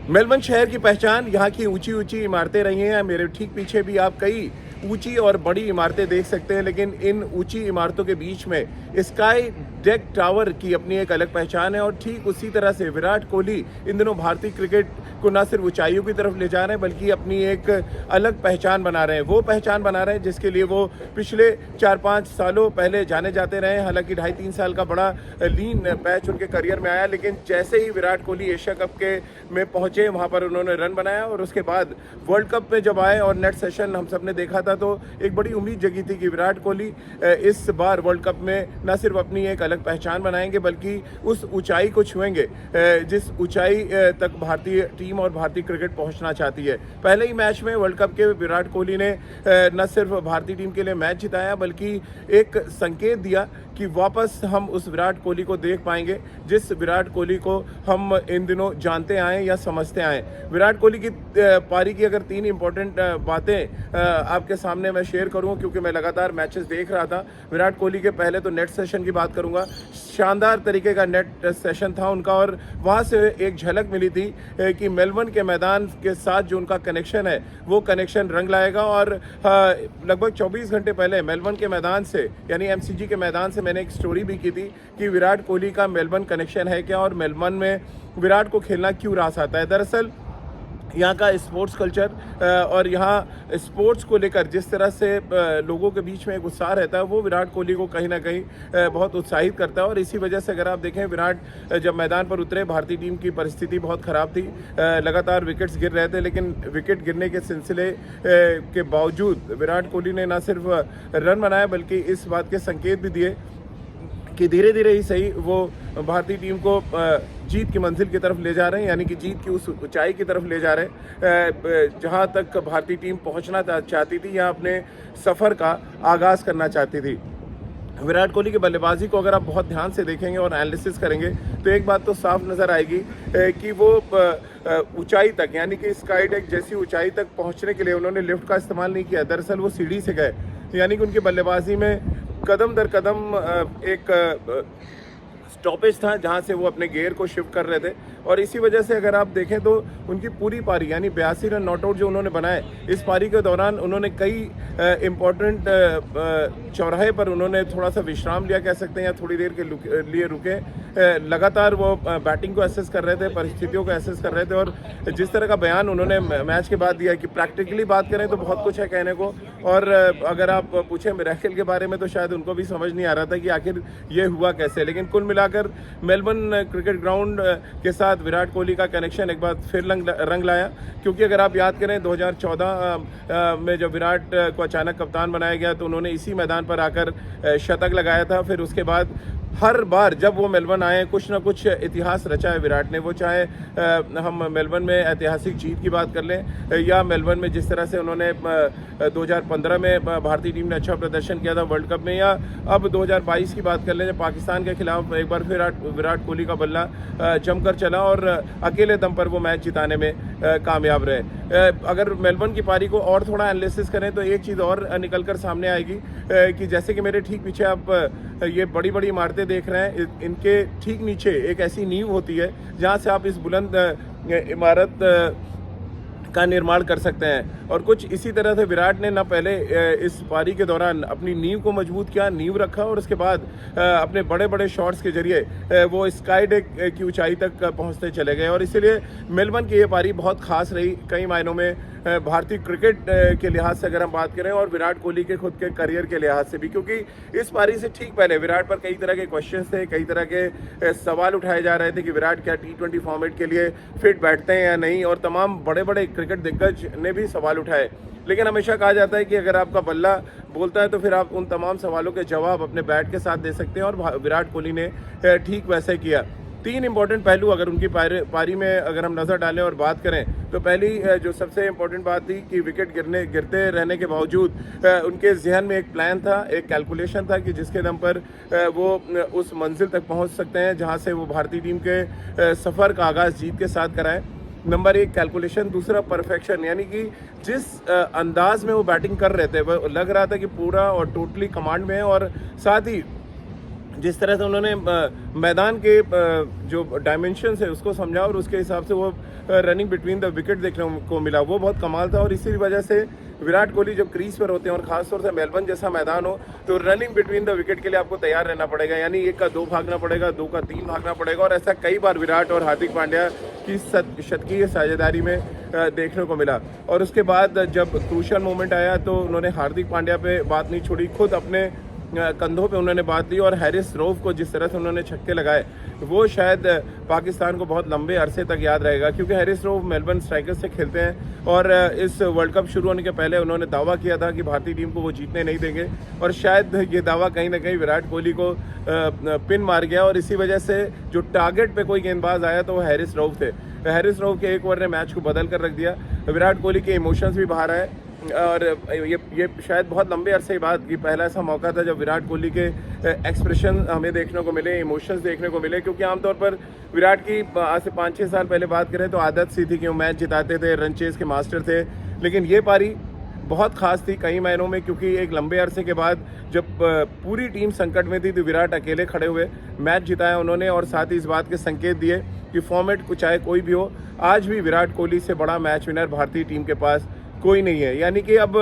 Melbourne शहर की पहचान यहाँ की ऊंची ऊंची इमारतें रही हैं। मेरे ठीक पीछे भी आप कई ऊंची और बड़ी इमारतें देख सकते हैं, लेकिन इन ऊंची इमारतों के बीच में स्काई डेक टावर की अपनी एक अलग पहचान है। और ठीक उसी तरह से विराट कोहली इन दिनों भारतीय क्रिकेट को न सिर्फ ऊंचाइयों की तरफ ले जा रहे हैं, बल्कि अपनी एक अलग पहचान बना रहे हैं। वो पहचान बना रहे हैं जिसके लिए वो पिछले 4-5 सालों पहले जाने जाते रहे। हालांकि 2.5-3 साल का बड़ा लीन पैच उनके करियर में आया, लेकिन जैसे ही विराट कोहली एशिया कप के में पहुंचे, वहां पर उन्होंने रन बनाया और उसके बाद वर्ल्ड कप में जब आए और नेट सेशन हम सब ने देखा था, तो एक बड़ी उम्मीद जगी थी कि विराट कोहली इस बार वर्ल्ड कप में न सिर्फ अपनी एक अलग पहचान बनाएंगे, बल्कि उस ऊंचाई को छुएंगे जिस ऊंचाई तक भारतीय टीम और भारतीय क्रिकेट पहुंचना चाहती है। पहले ही मैच में वर्ल्ड कप के विराट कोहली ने न सिर्फ भारतीय टीम के लिए मैच जिताया, बल्कि एक संकेत दिया कि वापस हम उस विराट कोहली को देख पाएंगे जिस विराट कोहली को हम इन दिनों जानते आए या समझते आए। विराट कोहली की पारी की अगर 3 इंपॉर्टेंट बातें आपके सामने मैं शेयर करूं, क्योंकि मैं लगातार मैचेस देख रहा था। विराट कोहली के पहले तो नेट सेशन की बात करूंगा। शानदार तरीके का नेट सेशन था उनका, और वहां से एक झलक मिली थी कि मेलबर्न के मैदान के साथ जो उनका कनेक्शन है वो कनेक्शन रंग लाएगा। और लगभग 24 घंटे पहले मेलबर्न के मैदान से, यानी एमसीजी के मैदान से, मैंने एक स्टोरी भी की थी कि विराट कोहली का मेलबर्न कनेक्शन है क्या और मेलबर्न में विराट को खेलना क्यों रास आता है। दरअसल यहाँ का स्पोर्ट्स कल्चर और यहाँ स्पोर्ट्स को लेकर जिस तरह से लोगों के बीच में एक उत्साह रहता है, वो विराट कोहली को कहीं ना कहीं बहुत उत्साहित करता है। और इसी वजह से अगर आप देखें, विराट जब मैदान पर उतरे, भारतीय टीम की परिस्थिति बहुत ख़राब थी। लगातार विकेट्स गिर रहे थे, लेकिन विकेट गिरने के सिलसिले के बावजूद विराट कोहली ने न सिर्फ रन बनाया, बल्कि इस बात के संकेत भी दिए कि धीरे धीरे ही सही वो भारतीय टीम को जीत की मंजिल की तरफ ले जा रहे हैं, यानी कि जीत की उस ऊंचाई की तरफ ले जा रहे हैं जहां तक भारतीय टीम पहुंचना चाहती थी या अपने सफ़र का आगाज़ करना चाहती थी। विराट कोहली की बल्लेबाजी को अगर आप बहुत ध्यान से देखेंगे और एनालिसिस करेंगे, तो एक बात तो साफ नज़र आएगी कि वो ऊंचाई तक, यानी कि स्काई डेक जैसी ऊंचाई तक पहुंचने के लिए उन्होंने लिफ्ट का इस्तेमाल नहीं किया। दरअसल वो सीढ़ी से गए, यानी कि उनकी बल्लेबाजी में कदम दर कदम एक स्टॉपेज था जहां से वो अपने गियर को शिफ्ट कर रहे थे। और इसी वजह से अगर आप देखें तो उनकी पूरी पारी, यानी 82 रन नॉट आउट जो उन्होंने बनाए, इस पारी के दौरान उन्होंने कई इम्पोर्टेंट चौराहे पर उन्होंने थोड़ा सा विश्राम लिया, कह सकते हैं, या थोड़ी देर के लिए रुके। लगातार वो बैटिंग को एसेस कर रहे थे, परिस्थितियों को एसेस कर रहे थे। और जिस तरह का बयान उन्होंने मैच के बाद दिया कि प्रैक्टिकली बात करें तो बहुत कुछ है कहने को, और अगर आप पूछें मिरेकल के बारे में तो शायद उनको भी समझ नहीं आ रहा था कि आखिर ये हुआ कैसे। लेकिन कुल मिलाकर मेलबर्न क्रिकेट ग्राउंड के साथ विराट कोहली का कनेक्शन एक बार फिर रंग लाया, क्योंकि अगर आप याद करें 2014 में जब विराट को अचानक कप्तान बनाया गया, तो उन्होंने इसी मैदान पर आकर शतक लगाया था। फिर उसके बाद हर बार जब वो मेलबर्न आए, कुछ ना कुछ इतिहास रचा है विराट ने। वो चाहे हम मेलबर्न में ऐतिहासिक जीत की बात कर लें, या मेलबर्न में जिस तरह से उन्होंने 2015 में भारतीय टीम ने अच्छा प्रदर्शन किया था वर्ल्ड कप में, या अब 2022 की बात कर लें जब पाकिस्तान के खिलाफ एक बार फिर विराट कोहली का बल्ला जमकर चला और अकेले दम पर वो मैच जिताने में कामयाब रहे। अगर मेलबर्न की पारी को और थोड़ा एनालिसिस करें तो एक चीज़ और निकल कर सामने आएगी कि जैसे कि मेरे ठीक पीछे आप ये बड़ी बड़ी इमारतें देख रहे हैं, इनके ठीक नीचे एक ऐसी नींव होती है जहां से आप इस बुलंद इमारत का निर्माण कर सकते हैं। और कुछ इसी तरह से विराट ने ना पहले इस पारी के दौरान अपनी नींव को मजबूत किया, नींव रखा, और उसके बाद अपने बड़े बड़े शॉट्स के जरिए वो स्काई डेक की ऊंचाई तक पहुंचते चले गए। और इसीलिए मेलबर्न की ये पारी बहुत खास रही कई मायनों में, भारतीय क्रिकेट के लिहाज से अगर हम बात करें और विराट कोहली के खुद के करियर के लिहाज से भी, क्योंकि इस पारी से ठीक पहले विराट पर कई तरह के क्वेश्चंस थे, कई तरह के सवाल उठाए जा रहे थे कि विराट क्या T20 फॉर्मेट के लिए फिट बैठते हैं या नहीं, और तमाम बड़े बड़े क्रिकेट दिग्गज ने भी सवाल उठाए। लेकिन हमेशा कहा जाता है कि अगर आपका बल्ला बोलता है तो फिर आप उन तमाम सवालों के जवाब अपने बैट के साथ दे सकते हैं, और विराट कोहली ने ठीक वैसे किया। 3 इंपॉर्टेंट पहलू अगर उनकी पारी में अगर हम नज़र डालें और बात करें, तो पहली जो सबसे इम्पोर्टेंट बात थी कि विकेट गिरते रहने के बावजूद उनके जहन में एक प्लान था, एक कैलकुलेशन था कि जिसके दम पर वो उस मंजिल तक पहुंच सकते हैं जहां से वो भारतीय टीम के सफ़र का आगाज़ जीत के साथ कराएं। नंबर 1 कैलकुलेशन, दूसरा परफेक्शन, यानी कि जिस अंदाज में वो बैटिंग कर रहे थे वो लग रहा था कि पूरा और टोटली कमांड में है, और साथ ही जिस तरह से उन्होंने मैदान के जो डायमेंशंस है उसको समझा और उसके हिसाब से वो रनिंग बिटवीन द विकेट देखने को मिला, वो बहुत कमाल था। और इसी वजह से विराट कोहली जब क्रीज पर होते हैं और खासतौर से मेलबर्न जैसा मैदान हो तो रनिंग बिटवीन द विकेट के लिए आपको तैयार रहना पड़ेगा, यानी 1 का 2 भागना पड़ेगा, 2 का 3 भागना पड़ेगा। और ऐसा कई बार विराट और हार्दिक पांड्या की शतकीय साझेदारी में देखने को मिला। और उसके बाद जब क्रूशियल मोमेंट आया तो उन्होंने हार्दिक पांड्या पे बात नहीं छोड़ी, खुद अपने कंधों पे उन्होंने बात ली। और हैरिस रऊफ को जिस तरह से उन्होंने छक्के लगाए वो शायद पाकिस्तान को बहुत लंबे अरसे तक याद रहेगा, क्योंकि हैरिस रऊफ मेलबर्न स्ट्राइकर्स से खेलते हैं और इस वर्ल्ड कप शुरू होने के पहले उन्होंने दावा किया था कि भारतीय टीम को वो जीतने नहीं देंगे। और शायद ये दावा कहीं ना कहीं विराट कोहली को पिन मार गया और इसी वजह से जो टारगेट पे कोई गेंदबाज आया तो वो हैरिस रऊफ थे। हैरिस रऊफ के एक ओवर ने मैच को बदल कर रख दिया। विराट कोहली के इमोशंस भी बाहर आए और ये शायद बहुत लंबे अरसे बाद की पहला ऐसा मौका था जब विराट कोहली के एक्सप्रेशन हमें देखने को मिले, इमोशंस देखने को मिले। क्योंकि आमतौर पर विराट की आज से 5-6 साल पहले बात करें तो आदत सी थी कि वो मैच जिताते थे, रन चेस के मास्टर थे। लेकिन ये पारी बहुत खास थी कई मायनों में, क्योंकि एक लंबे अरसे के बाद जब पूरी टीम संकट में थी तो विराट अकेले खड़े हुए मैच जिताया उन्होंने। और साथ ही इस बात के संकेत दिए कि फॉर्मेट चाहे कोई भी हो, आज भी विराट कोहली से बड़ा मैच विनर भारतीय टीम के पास कोई नहीं है। यानी कि अब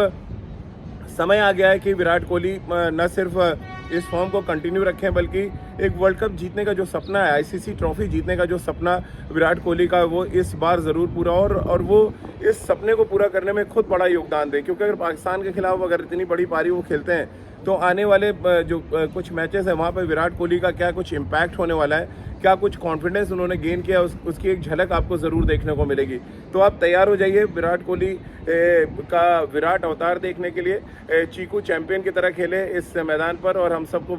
समय आ गया है कि विराट कोहली न सिर्फ इस फॉर्म को कंटिन्यू रखें बल्कि एक वर्ल्ड कप जीतने का जो सपना है, आईसीसी ट्रॉफी जीतने का जो सपना विराट कोहली का, वो इस बार ज़रूर पूरा हो और वो इस सपने को पूरा करने में खुद बड़ा योगदान दें। क्योंकि अगर पाकिस्तान के खिलाफ अगर इतनी बड़ी पारी वो खेलते हैं तो आने वाले जो कुछ मैचेस हैं वहाँ पर विराट कोहली का क्या कुछ इम्पैक्ट होने वाला है, क्या कुछ कॉन्फिडेंस उन्होंने गेन किया, उसकी एक झलक आपको ज़रूर देखने को मिलेगी। तो आप तैयार हो जाइए विराट कोहली का विराट अवतार देखने के लिए। चीकू चैंपियन की तरह खेले इस मैदान पर और हम सबको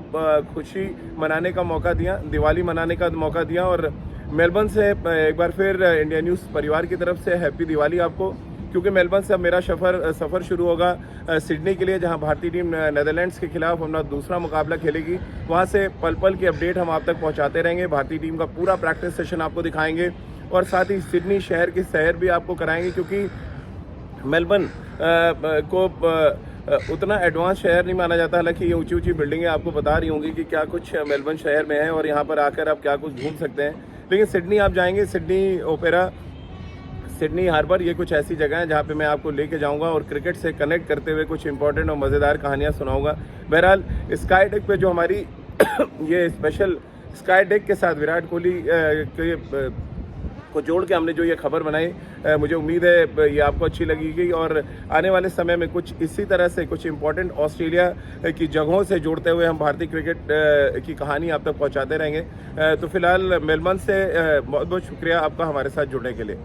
खुशी मनाने का मौका दिया, दिवाली मनाने का मौका दिया। और मेलबर्न से एक बार फिर इंडिया न्यूज़ परिवार की तरफ से हैप्पी दिवाली आपको, क्योंकि मेलबर्न से अब मेरा सफ़र शुरू होगा सिडनी के लिए, जहां भारतीय टीम नेदरलैंड्स के खिलाफ अपना दूसरा मुकाबला खेलेगी। वहां से पल पल की अपडेट हम आप तक पहुंचाते रहेंगे। भारतीय टीम का पूरा प्रैक्टिस सेशन आपको दिखाएंगे और साथ ही सिडनी शहर की सैर भी आपको कराएंगे, क्योंकि मेलबर्न को उतना एडवांस शहर नहीं माना जाता। हालांकि ये ऊंची ऊंची बिल्डिंगें आपको बता रही होंगी कि क्या कुछ मेलबर्न शहर में है और यहाँ पर आकर आप क्या कुछ घूम सकते हैं। लेकिन सिडनी आप जाएंगे, सिडनी ओपेरा, सिडनी हार्बर, ये कुछ ऐसी जगह है जहाँ पे मैं आपको लेके जाऊंगा और क्रिकेट से कनेक्ट करते हुए कुछ इंपॉर्टेंट और मज़ेदार कहानियाँ सुनाऊंगा। बहरहाल स्काई डेक पे जो हमारी ये स्पेशल स्काई डेक के साथ विराट कोहली को जोड़ के हमने जो ये खबर बनाई, मुझे उम्मीद है ये आपको अच्छी लगेगी। और आने वाले समय में कुछ इसी तरह से कुछ इंपॉर्टेंट ऑस्ट्रेलिया की जगहों से जोड़ते हुए हम भारतीय क्रिकेट की कहानी आप तक पहुंचाते रहेंगे। तो फिलहाल मेलबर्न से बहुत बहुत शुक्रिया आपका हमारे साथ जुड़ने के लिए।